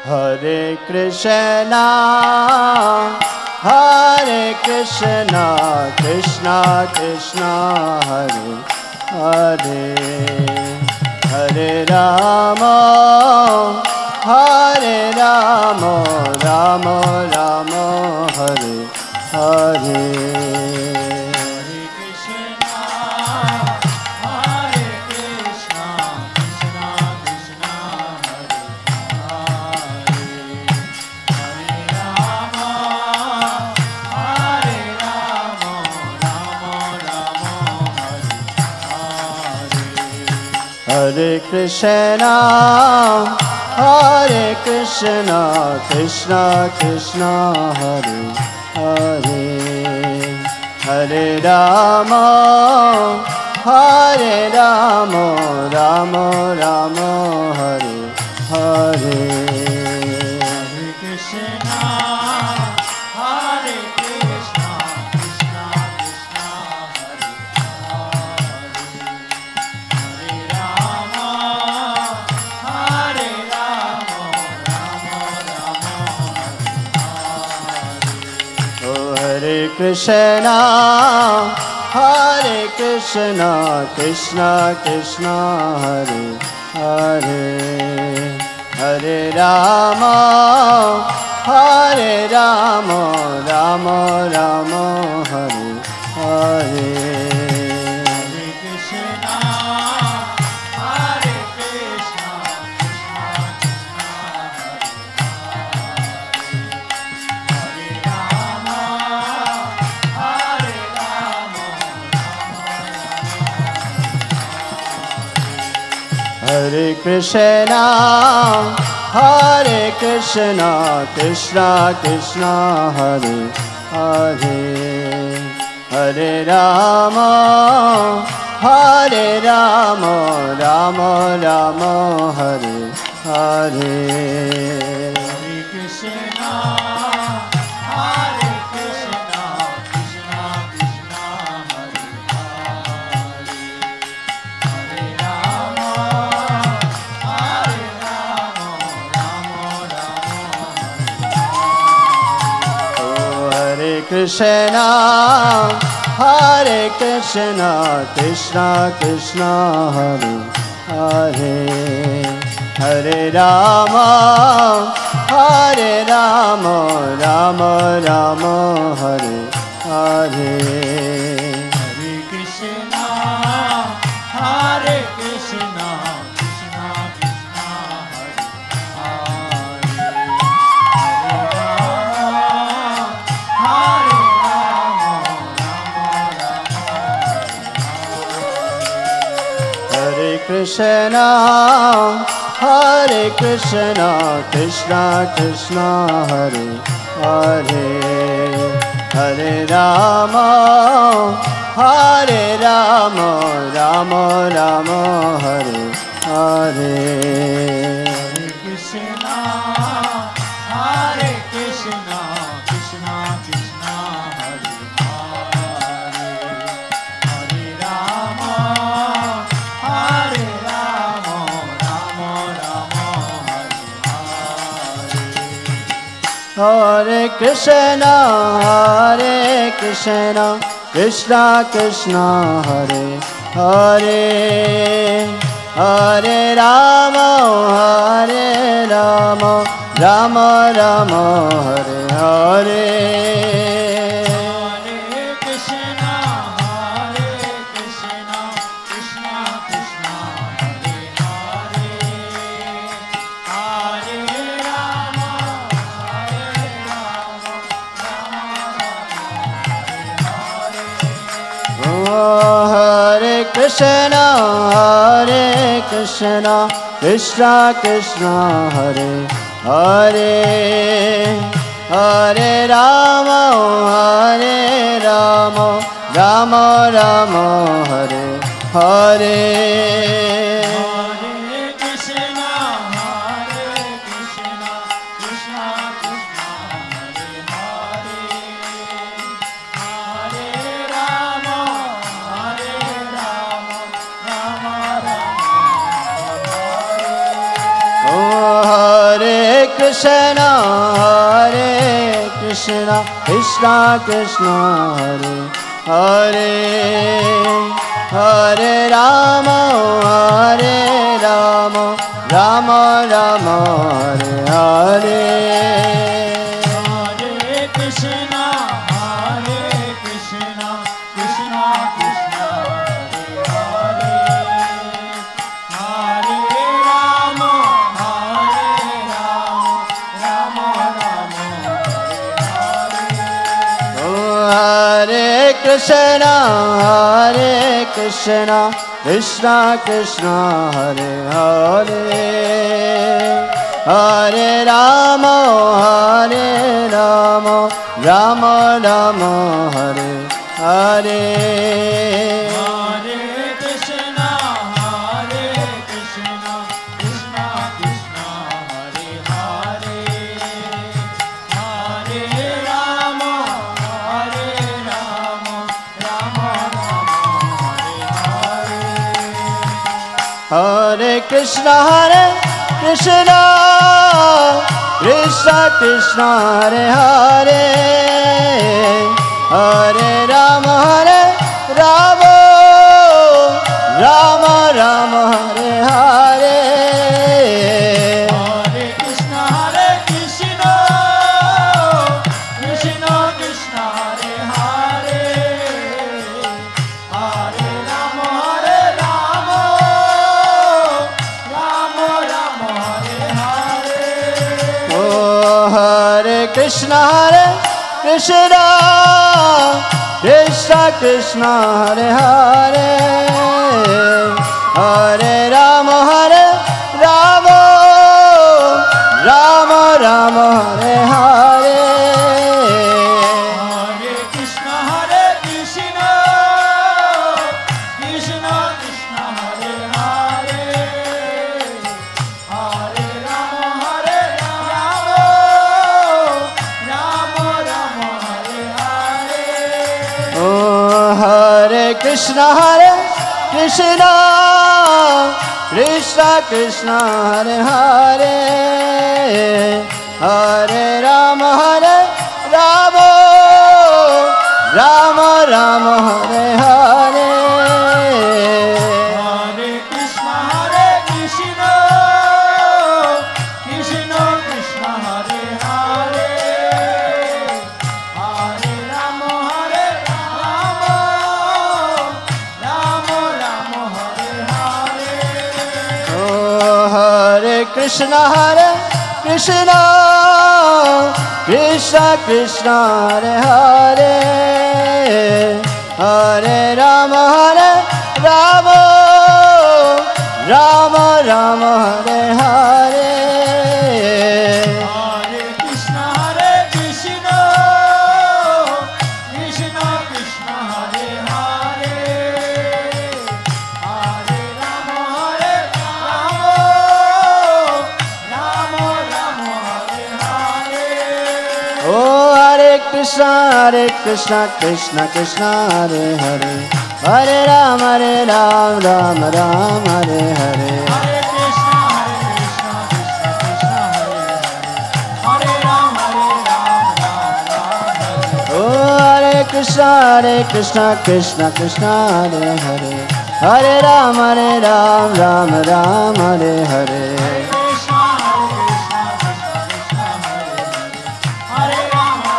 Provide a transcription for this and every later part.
Hare Krishna, Hare Krishna, Krishna Krishna, Hare Hare, Hare Rama, Hare Rama, Rama Rama, Hare Hare. Hare Krishna, Hare Krishna, Krishna Krishna, Hare Hare, Hare Rama, Hare Rama, Rama Rama, Hare Hare. Hare Krishna, Hare Krishna, Krishna Krishna, Hare Hare, Hare Rama, Hare Rama, Rama Rama, Hare Hare. Hare Krishna, Hare Krishna, Krishna Krishna, Hare Hare, Hare Rama, Hare Rama, Rama Rama, Hare Hare. Krishna, Hare Krishna, Krishna Krishna, Hare Hare, Hare Rama, Hare Rama, Rama Rama, Hare Hare. Krishna, Hare Krishna, Krishna Krishna, Hare Hare, Hare Rama, Hare Rama, Rama Rama, Hare Hare. Hare Krishna, Hare Krishna, Krishna Krishna, Hare Hare, Hare Rama, Hare Rama, Rama Rama, Hare Hare. Hare Krishna, Hare Krishna, Krishna Krishna, Hare Hare, Hare Rama, Hare Rama, Rama Rama, Hare Hare. Krishna, Krishna Krishna, Hare Hare Rama, Rama Rama, Hare Hare. Krishna, Krishna Krishna, Hare Hare, Hare Rama, Rama Rama, Hare Hare. Hare Krishna, Krishna Krishna, Hare Hare, Hare Rama, Rama Rama, Hare Hare. Hare Krishna, Krishna Krishna, Hare Hare, Hare Rama, Rama Rama, Hare Hare. Oh, Hare Krishna, Krishna Krishna, Hare Hare, Hare Rama, Rama Rama, Hare Hare. Hare Krishna, Krishna Krishna, Hare Hare, Hare Rama, Rama Rama, Hare Hare. Oh, Hare Krishna, Krishna Krishna, Hare Hare, Hare Rama, Rama Rama, Hare Hare. Hare Krishna, Krishna Krishna, Hare Hare, Hare Rama, Rama Rama, Hare Hare. Oh, Hare Krishna, Krishna Krishna, Hare Hare, Hare Rama, Rama Rama, Hare Hare. Hare Krishna, Krishna Krishna, Hare Hare, Hare Rama, Rama Rama, Hare Hare. Oh, Hare Krishna, Krishna Krishna, Hare Hare, Hare Rama, Rama Rama, Hare Hare. Hare Krishna, Krishna Krishna, Hare Hare, Hare Rama, Oh, Hare Krishna, Krishna Krishna, Hare Hare, Hare Rama, Rama Rama, Hare Hare. Krishna, Krishna Krishna, Hare Rama,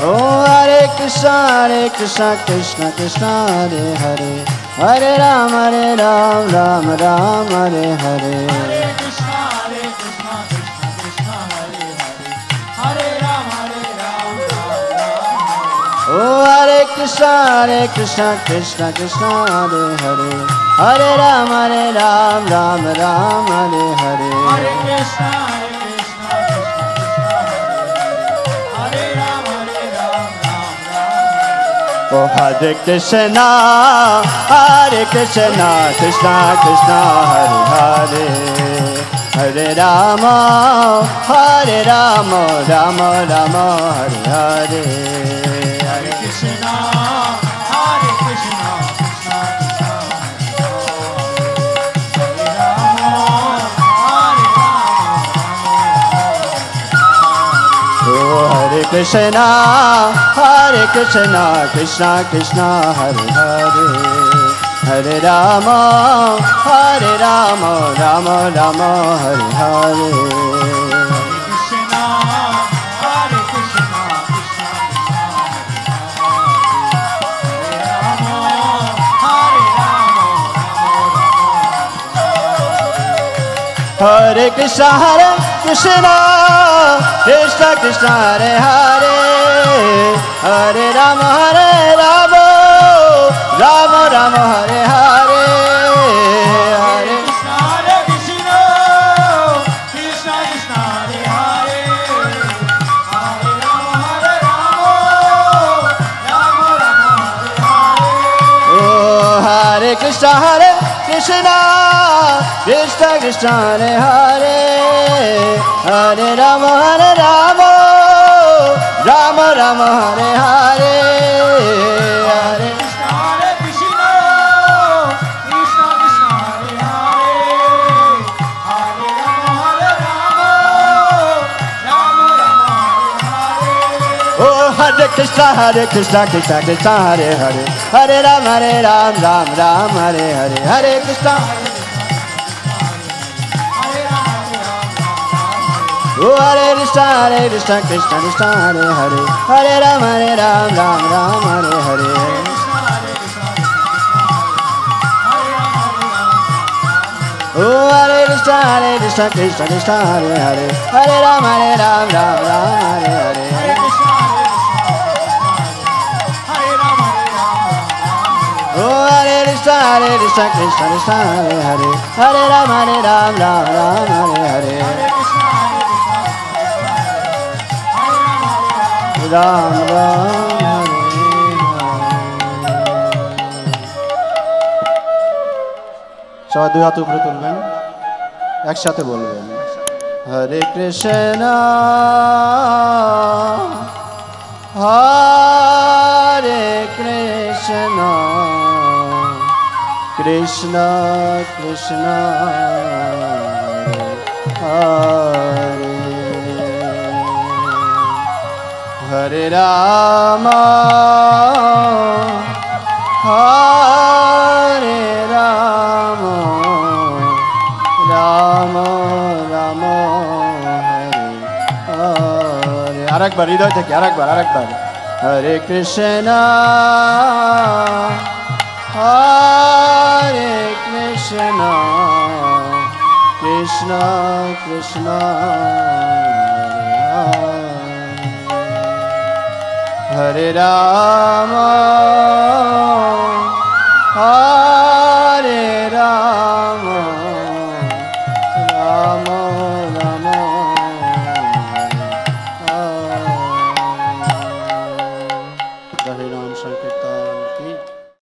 Oh, Hare Krishna, Krishna Krishna, Hare Hare, Hare Rama, Rama Rama, Hare Hare. Hare Krishna, Krishna Krishna, Hare Hare, Hare Rama, Oh, Hare Krishna, Krishna Krishna, Hare Hare, Hare Rama, Rama Rama, Hare Hare. Hare Krishna, Krishna Krishna, Hare Rama, Oh, Hare Krishna, Krishna Krishna, Hare Hare, Hare Rama, Rama Rama, Hare Hare. Hare Krishna, Hare Krishna, Krishna Krishna, Hare Rama, Hare Rama, Krishna, Krishna Krishna, Hare Hare, Hare Rama, Rama Rama, Hare Hare. Krishna, Hare Krishna, Krishna Krishna, Hare Rama, Krishna Krishna, Hare Hare, Hare Rama, Rama Rama, Hare Hare, Hare Krishna, Krishna Krishna, Hare Hare, Hare Rama, Rama Rama, Hare Hare. Oh, Hare Krishna, Krishna Krishna, Hare Hare, Hare Rama, Rama Rama, Hare Hare, Hare Krishna, Krishna Krishna, Hare Hare, Hare Rama, Rama Rama, Hare Hare. Oh, Hare Krishna, Krishna Krishna, Hare Hare, Hare Rama, Ram Ram, Hare Hare, Hare Krishna. Oh, Hare Krishna, Krishna Krishna, Hare Hare, Hare Rama, Ram Ram, Hare Hare. Oh, Hare Krishna, Krishna Krishna, Hare Hare, Hare Rama, Ram Ram, Hare Hare. Oh, Hare Krishna, Krishna Krishna, Hare Hare, Hare Rama, Ram Ram, Hare Hare. Ram Ram, Hare Hare. সবাই দুই হাত উপরে তুলবেন, একসাথে বলবেন হরে কৃষ্ণ হরে কৃষ্ণ কৃষ্ণ কৃষ্ণ হরে হরে রাম হরে রাম রাম রাম হরে হরে। আরেকবার হৃদয় থেকে, আরেকবার হরে কৃষ্ণ হরে কৃষ্ণ কৃষ্ণ কৃষ্ণ হরে রাম হরে